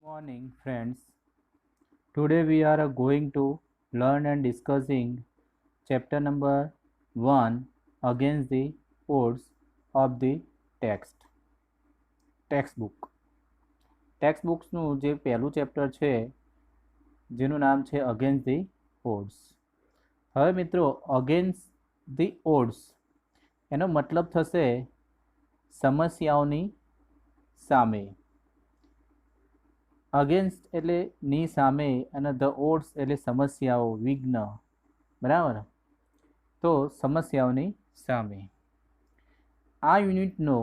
Morning, friends. Today we are going to learn and discussing chapter number 1 against the odds of the text textbook. ટેક્સ્ટબુક્સનું જે પહેલું chapter છે જેનું નામ છે against the odds. હવે મિત્રો અગેન્સ્ટ ધી ઓડ્સ એનો મતલબ થશે સમસ્યાઓની સામે. અગેન્સ્ટ એટલે ની સામે અને ધ ઓડ્સ એટલે સમસ્યાઓ, વિઘ્ન, બરાબર. તો સમસ્યાઓની સામે આ યુનિટનો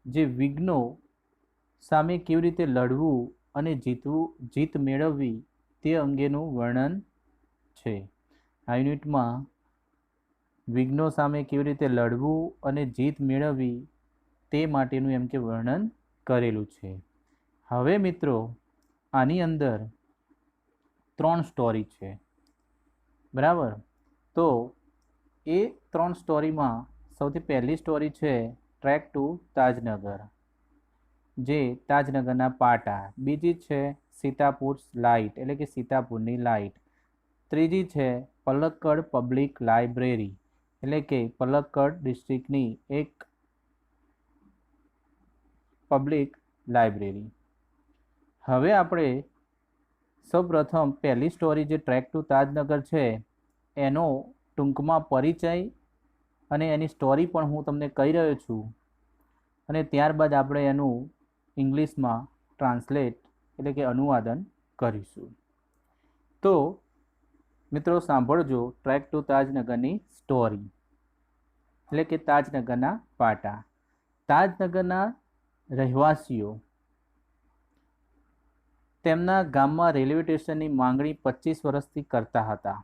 જે વિઘ્નો સામે કેવી રીતે લડવું અને જીત મેળવવી તે અંગેનું વર્ણન છે. આ યુનિટમાં વિઘ્નો સામે કેવી રીતે લડવું અને જીત મેળવવી તે માટેનું એમ કે વર્ણન કરેલું છે. હવે મિત્રો આની અંદર 3 સ્ટોરી છે, બરાબર. તો એ 3 સ્ટોરીમાં સૌથી પહેલી સ્ટોરી છે ટ્રેક ટુ તાજનગર, જે તાજનગરના પાટા. બીજી છે સીતાપુર લાઇટ એટલે કે સીતાપુરની લાઇટ. ત્રીજી છે પલક્કડ પબ્લિક લાઇબ્રેરી એટલે કે પલક્કડ ડિસ્ટ્રિક્ટની એક પબ્લિક લાઇબ્રેરી. હવે આપણે સૌપ્રથમ પહેલી સ્ટોરી જે ટ્રેક ટુ તાજનગર છે એનો ટૂંકમાં પરિચય અને એની સ્ટોરી પણ હું તમને કહી રહ્યો છું, અને ત્યારબાદ આપણે એનું ઇંગ્લિશમાં ટ્રાન્સલેટ એટલે કે અનુવાદન કરીશું. તો મિત્રો સાંભળજો ટ્રેક ટુ તાજનગરની સ્ટોરી એટલે કે તાજનગરના પાટા. તાજનગરના રહેવાસીઓ તેમના ગામમાં રેલવે સ્ટેશનની માંગણી 25 વર્ષથી કરતા હતા,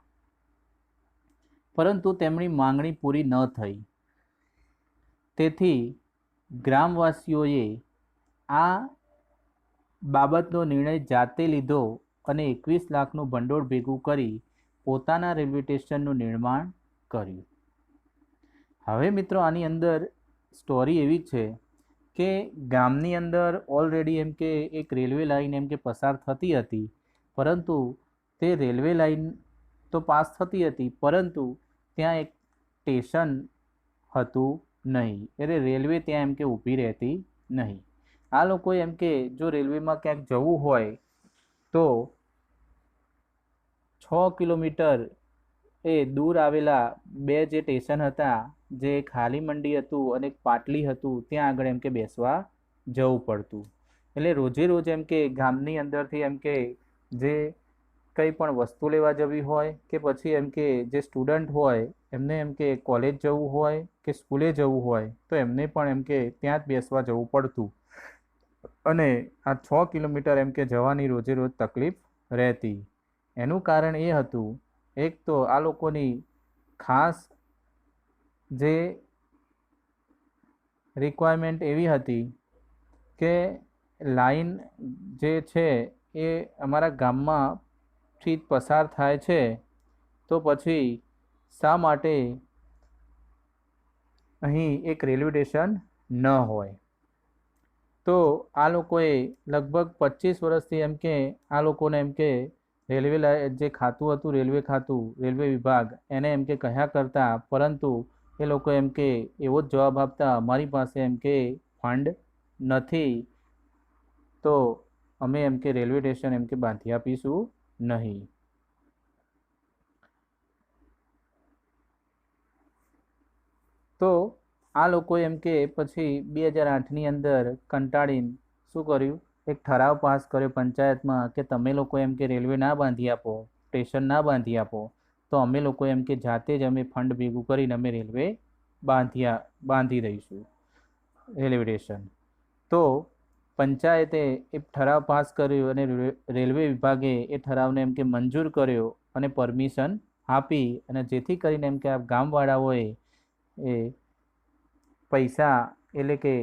પરંતુ તેમની માંગણી પૂરી ન થઈ. તેથી ગ્રામવાસીઓએ આ બાબતનો નિર્ણય જાતે લીધો અને 21 લાખનું ભંડોળ ભેગું કરી પોતાના રેલવે સ્ટેશનનું નિર્માણ કર્યું. હવે મિત્રો આની અંદર સ્ટોરી એવી છે કે ગામની અંદર ઓલરેડી એમ કે એક રેલવે લાઇન એમ કે પસાર થતી હતી, પરંતુ તે રેલવે લાઇન તો પાસ થતી હતી, પરંતુ ત્યાં એક સ્ટેશન હતું નહીં, એટલે રેલવે ત્યાં એમ કે ઊભી રહેતી નહીં. આ લોકોએ એમ કે જો રેલવેમાં ક્યાંક જવું હોય તો 6 કિલોમીટર એ દૂર આવેલા બે જે સ્ટેશન હતા, જે એક હાલી મંડી હતું અને એક પાટલી હતું, ત્યાં આગળ એમ કે બેસવા જવું પડતું. એટલે રોજે રોજ એમ કે ગામની અંદરથી એમ કે જે કંઈ પણ વસ્તુ લેવા જવી હોય કે પછી એમ કે જે સ્ટુડન્ટ હોય એમને એમ કે કોલેજ જવું હોય કે સ્કૂલે જવું હોય તો એમને પણ એમ કે ત્યાં જ બેસવા જવું પડતું, અને આ 6 કિલોમીટર એમ કે જવાની રોજે રોજ તકલીફ રહેતી. એનું કારણ એ હતું, એક તો આ લોકોની ખાસ જે રિક્વાયરમેન્ટ એવી હતી કે લાઈન જે છે એ અમારા ગામમાંથી પસાર થાય છે, તો પછી શા માટે અહીં એક રેલવે સ્ટેશન ન હોય. તો આ લોકોએ લગભગ 25 વર્ષથી એમ કે આ લોકોને એમ કે રેલવે જે ખાતું હતું, રેલવે ખાતું, રેલવે વિભાગ, એને એમ કે કહ્યા કરતા, પરંતુ એ લોકો એમ કે એવો જ જવાબ આપતા, અમારી પાસે એમ કે ફંડ નથી, તો અમે એમ કે રેલવે સ્ટેશન એમ કે બાંધી આપીશું નહીં. તો આ લોકોએ એમ કે પછી 2008ની અંદર કંટાળીને શું કર્યું, એક ઠરાવ પાસ કર્યો પંચાયતમાં કે તમે લોકો એમ કે રેલવે ના બાંધી આપો, સ્ટેશન ના બાંધી આપો, તો અમે લોકો એમ કે જાતે જ અમે ફંડ ભેગું કરીને અમે રેલવે બાંધી દઈશું રેલવે સ્ટેશન. તો પંચાયતે એ ઠરાવ પાસ કર્યો અને રેલવે વિભાગે એ ઠરાવને એમ કે મંજૂર કર્યો અને પરમિશન આપી, અને જેથી કરીને એમ કે આ ગામવાળાઓએ એ પૈસા એટલે કે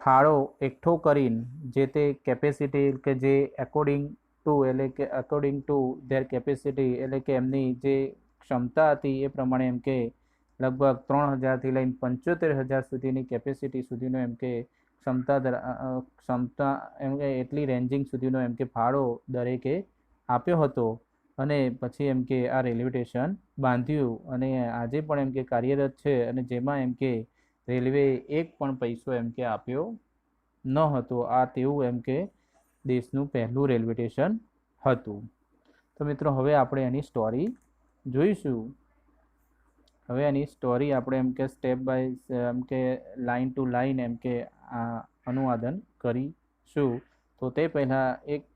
ફાળો એકઠો કરીને જે તે કેપેસિટી કે જે એકોર્ડિંગ ટુ ધેર કેપેસિટી એટલે કે એમની જે ક્ષમતા હતી એ પ્રમાણે એમ કે લગભગ 3000થી લઈને 75000 સુધીની કેપેસિટી સુધીનો એમ કે ક્ષમતા એમ કે એટલી રેન્જિંગ સુધીનો એમ કે ફાળો દરેકે આપ્યો હતો અને પછી એમ કે આ રેલવે સ્ટેશન બાંધ્યું અને આજે પણ એમ કે કાર્યરત છે અને જેમાં એમ કે રેલવે એક પણ પૈસો એમ કે આપ્યો ન હતો. આ તેવું એમ કે દેશનું પહેલું રેલવે સ્ટેશન હતું. તો મિત્રો હવે આપણે એની સ્ટોરી જોઈશું. હવે એની સ્ટોરી આપણે એમ કે સ્ટેપ બાય એમ કે લાઈન ટુ લાઈન એમ કે અનુવાદન કરીશું. તો તે પહેલાં એક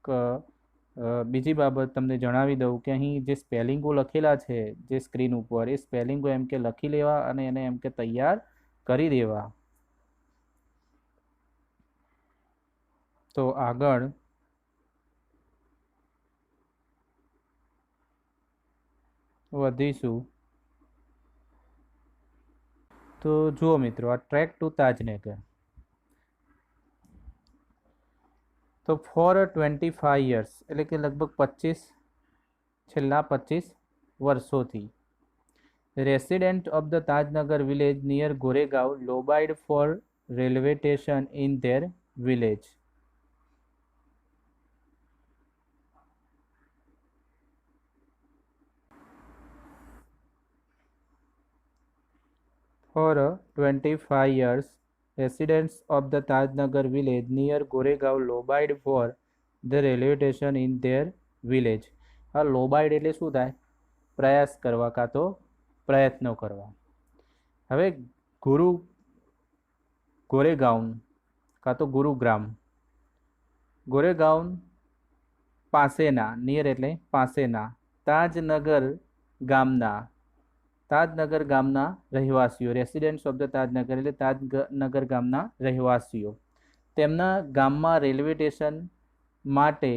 બીજી બાબત તમને જણાવી દઉં કે અહીં જે સ્પેલિંગો લખેલા છે જે સ્ક્રીન ઉપર, એ સ્પેલિંગો એમ કે લખી લેવા અને એને એમ કે તૈયાર કરી દેવા. તો આગળ વધીશું. તો જુઓ મિત્રો, આ ટ્રેક ટુ તાજનગર. તો ફોર 25 યર્સ એટલે કે લગભગ છેલ્લા 25 વર્ષોથી resident of the Tajnagar village near Goregaon lobbied for railway station in their village. For 25 years, residents of the Tajnagar village near Goregaon lobbied for the railway station in their village. આ લોબાઇડ એટલે શું થાય? પ્રયાસ કરવા કાં તો પ્રયત્નો કરવા. હવે ગોરેગાંવ કાં તો ગુરુગ્રામ, ગોરેગાંવ પાસેના, નિયર એટલે પાસેના, તાજનગર ગામના રહેવાસીઓ, રેસિડેન્ટ્સ ઓફ ધ તાજનગર એટલે તાજનગર ગામના રહેવાસીઓ, તેમના ગામમાં રેલવે સ્ટેશન માટે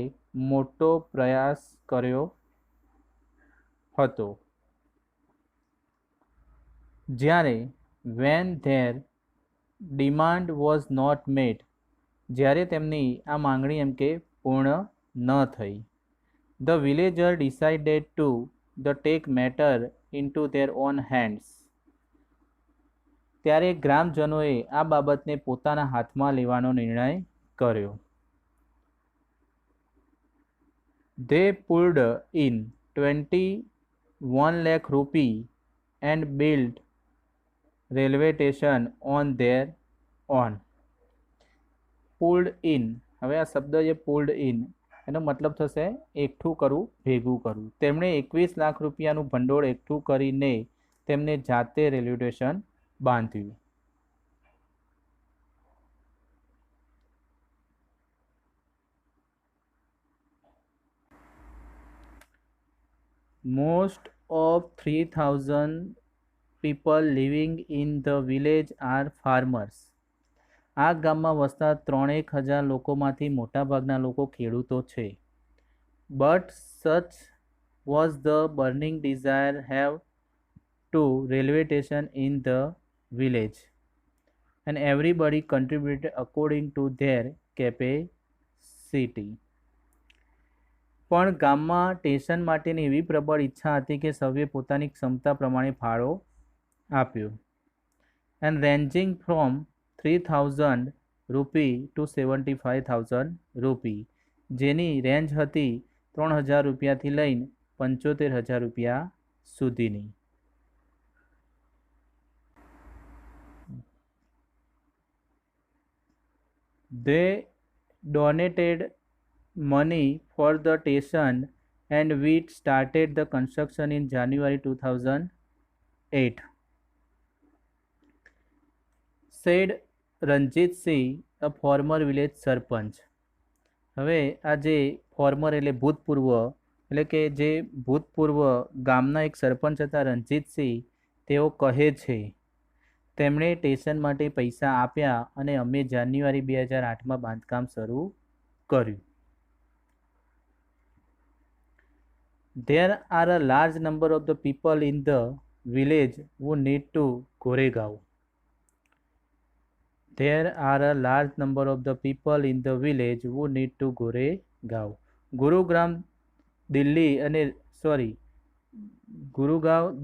મોટો પ્રયાસ કર્યો હતો. જ્યારે when their demand was not met, જ્યારે તેમની આ માંગણી એમ કે પૂર્ણ ન થઈ. The villager decided to the take matter into their own hands, ત્યારે ગ્રામજનોએ આ બાબતને પોતાના હાથમાં લેવાનો નિર્ણય કર્યો. They pulled in 21 lakh rupee and built railway station on their own. Pulled in, હવે આ શબ્દ જે pulled in એનો મતલબ થશે એકઠું કરવું, ભેગું કરવું. તેમણે 21 લાખ રૂપિયાનું ભંડોળ એકઠું કરીને તેમને જાતે railway station બાંધ્યું. Most of 3,000 people living in the village are farmers. આ ગામમાં વસતા 3,000 લોકોમાંથી મોટાભાગના લોકો ખેડૂતો છે. But such was the burning desire have to railway station in the village, and everybody contributed according to their capacity. પણ ગામમાં station માટેની એવી પ્રબળ ઈચ્છા હતી કે સૌએ પોતાની ક્ષમતા પ્રમાણે ફાળો આપ્યો. એન્ડ રેન્જિંગ ફ્રોમ 3,000 રૂપી ટુ 75,000 રૂપી, જેની રેન્જ હતી 3,000 રૂપિયાથી લઈને 75,000 રૂપિયા સુધીની. They donated money for the station and we started the construction in January 2008, said Ranjit Singh, a former village સરપંચ. હવે આ જે ફોર્મર એટલે ભૂતપૂર્વ, એટલે કે જે ભૂતપૂર્વ ગામના એક સરપંચ હતા રણજીતસિંહ, તેઓ કહે છે તેમણે સ્ટેશન માટે પૈસા આપ્યા અને અમે જાન્યુઆરી 2008માં બાંધકામ શરૂ કર્યું. There are a large number of the people in the village who need to Goregaon. There are a large number of the people in the village who need to Goregaon. Gurugram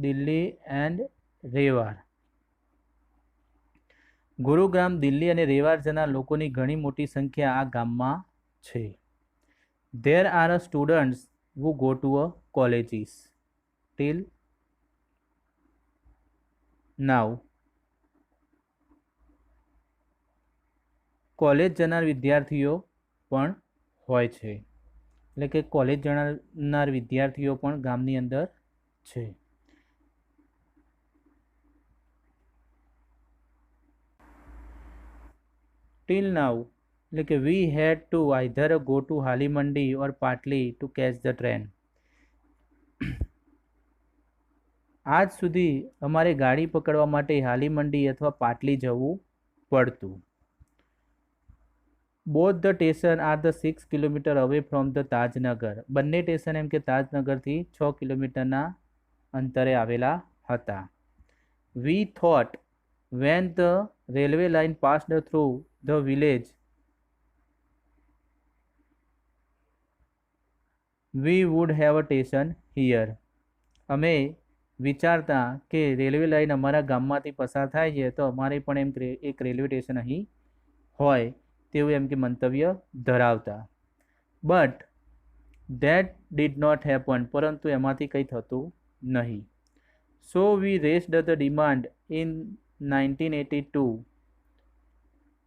Delhi and Rewari. Gurugram Delhi અને રેવા જનાર લોકોની ઘણી મોટી સંખ્યા આ ગામમાં છે. There are students who go to a colleges till now. College જનાર વિદ્યાર્થીઓ પણ હોય છે, એટલે કે કોલેજ જનાર વિદ્યાર્થીઓ પણ ગામની અંદર છે. ટીલ નાઉ એટલે કે વી હેડ ટુ આઈધર ગો ટુ હાલી મંડી ઓર પાટલી ટુ કેચ ધ ટ્રેન. આજ સુધી અમારે ગાડી પકડવા માટે હાલી મંડી અથવા પાટલી જવું પડતું. Both the station are the 6 kilometre away from the Tajnagar. બંને સ્ટેશન એમ કે તાજનગરથી 6 કિલોમીટરના અંતરે આવેલા હતા. We thought when the railway line passed through the village V would have a station here. અમે વિચારતા કે રેલવે લાઇન અમારા ગામમાંથી પસાર થાય છે તો અમારે પણ એમ એક રેલવે સ્ટેશન અહીં હોય તેવું એમ કે મંતવ્ય ધરાવતા. But that did not happen. પરંતુ એમાંથી કંઈ થતું નહીં. So we raised the demand in 1982.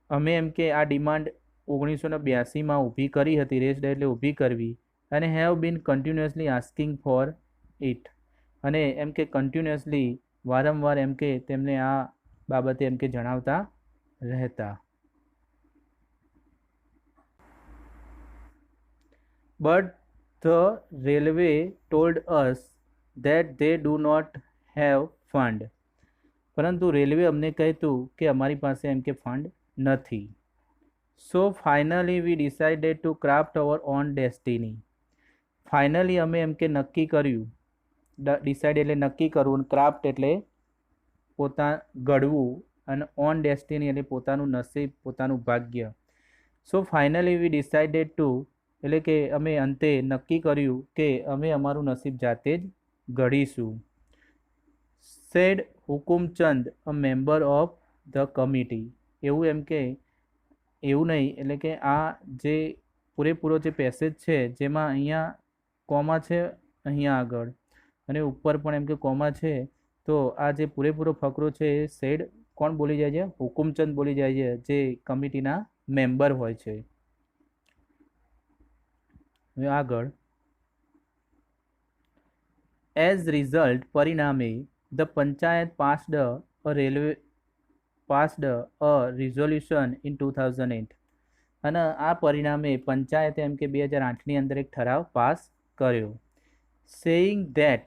અમે એમ કે આ ડિમાન્ડ 1982માં ઊભી કરી હતી. રેસ્ડ એટલે ઊભી કરવી. અને have been continuously asking for it. અને એમ કે કન્ટિન્યુઅસલી વારંવાર એમ કે તેમને આ બાબતે એમ કે જણાવતા રહેતા. But the railway told us that they do not have fund. પરંતુ રેલવે અમને કહેતું કે અમારી પાસે એમ કે ફંડ નથી. So finally we decided to craft our own destiny. Finally અમે એમ કે નક્કી કર્યું. ડિસાઇડ એટલે નક્કી કરવું, ક્રાફ્ટ એટલે ઘડવું, અને ઓન ડેસ્ટિની એટલે પોતાનું નસીબ, પોતાનું ભાગ્ય. સો ફાઇનલી વી ડિસાઇડેડ ટુ એટલે કે અમે અંતે નક્કી કર્યું કે અમે અમારું નસીબ જાતે જ ઘડીશું. Said Hukumchand a member of the committee. એવું એમ કે એવું નહીં, એટલે કે આ જે પૂરેપૂરો જે પેસેજ છે જેમાં અહીંયા કોમા છે અહીંયા આગળ અને ઉપર પણ એમ કે કોમા છે, તો આ જે પૂરેપૂરો ફકરો છે એ સેડ કોણ બોલી જાય છે? હુકુમચંદ બોલી જાય છે, જે કમિટીના મેમ્બર હોય છે. હવે આગળ, એઝ રિઝલ્ટ પરિણામે the panchayat passed a resolution in 2008. અને આ પરિણામે પંચાયતે એમ કે 2008ની અંદર એક ઠરાવ પાસ કર્યો. Saying that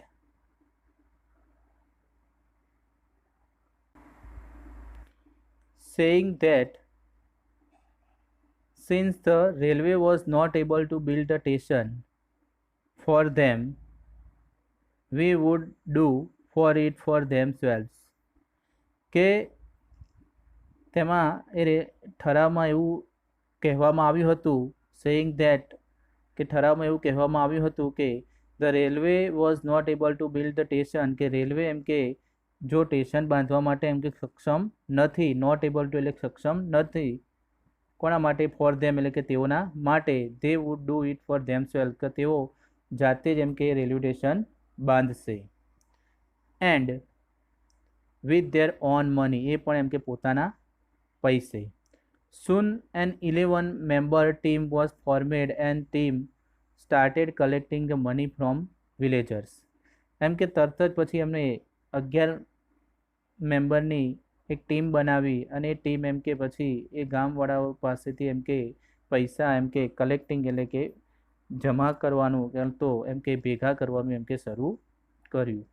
since the railway was not able to build a station for them, we would do for it for themselves. કે તેમાં એ ઠરાવમાં એવું કહેવામાં આવ્યું હતું, સેઇંગ ધેટ કે ઠરાવમાં એવું કહેવામાં આવ્યું હતું કે the railway was not able to build the station, કે રેલવે એમ કે જો સ્ટેશન બાંધવા માટે એમ કે સક્ષમ નથી. નોટ એબલ ટુ એટલે સક્ષમ નથી. કોના માટે? ફોર ધેમ એટલે કે તેઓના માટે. They would do it for themself, કે તેઓ જાતે જ એમ કે રેલવે સ્ટેશન બાંધશે. And with their own money, એ પણ એમ કે પોતાના પૈસે. Soon an 11-member team was formed and team started collecting the money from villagers. એમ કે તરત જ પછી એમને 11 મેમ્બરની એક ટીમ બનાવી અને એ ટીમ એમ કે પછી એ ગામવાળાઓ પાસેથી એમ કે પૈસા એમ કે કલેક્ટિંગ એટલે કે જમા કરવાનું, તો એમ કે ભેગા કરવાનું એમ કે શરૂ કર્યું.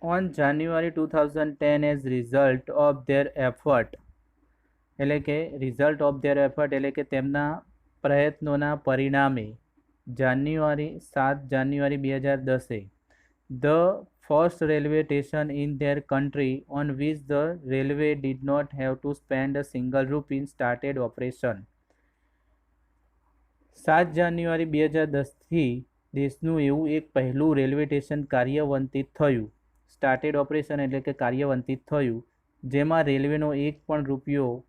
On January 2010, as result of their effort, એટલે કે result of their effort એટલે કે તેમના પ્રયત્નોના પરિણામે 7 જાન્યુઆરી 2010 the first railway station in their country on which the railway did not have to spend a single rupee started operation. 7 જાન્યુઆરી 2010થી દેશનું એવું એક પહેલું રેલવે સ્ટેશન કાર્યવંતિત થયું. સ્ટાર્ટેડ ઓપરેશન એટલે કે કાર્યવંતિત થયું, જેમાં રેલવેનો એક પણ રૂપિયો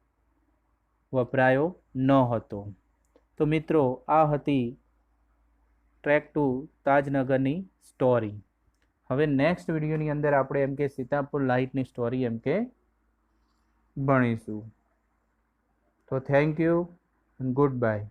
વપરાયો ન હતો. તો મિત્રો, આ હતી ટ્રેક ટુ તાજનગરની સ્ટોરી. હવે નેક્સ્ટ વિડીયોની અંદર આપણે એમ કે સીતાપુર લાઇટની સ્ટોરી એમ કે ભણીશું. તો થેન્ક યુ, ગુડ બાય.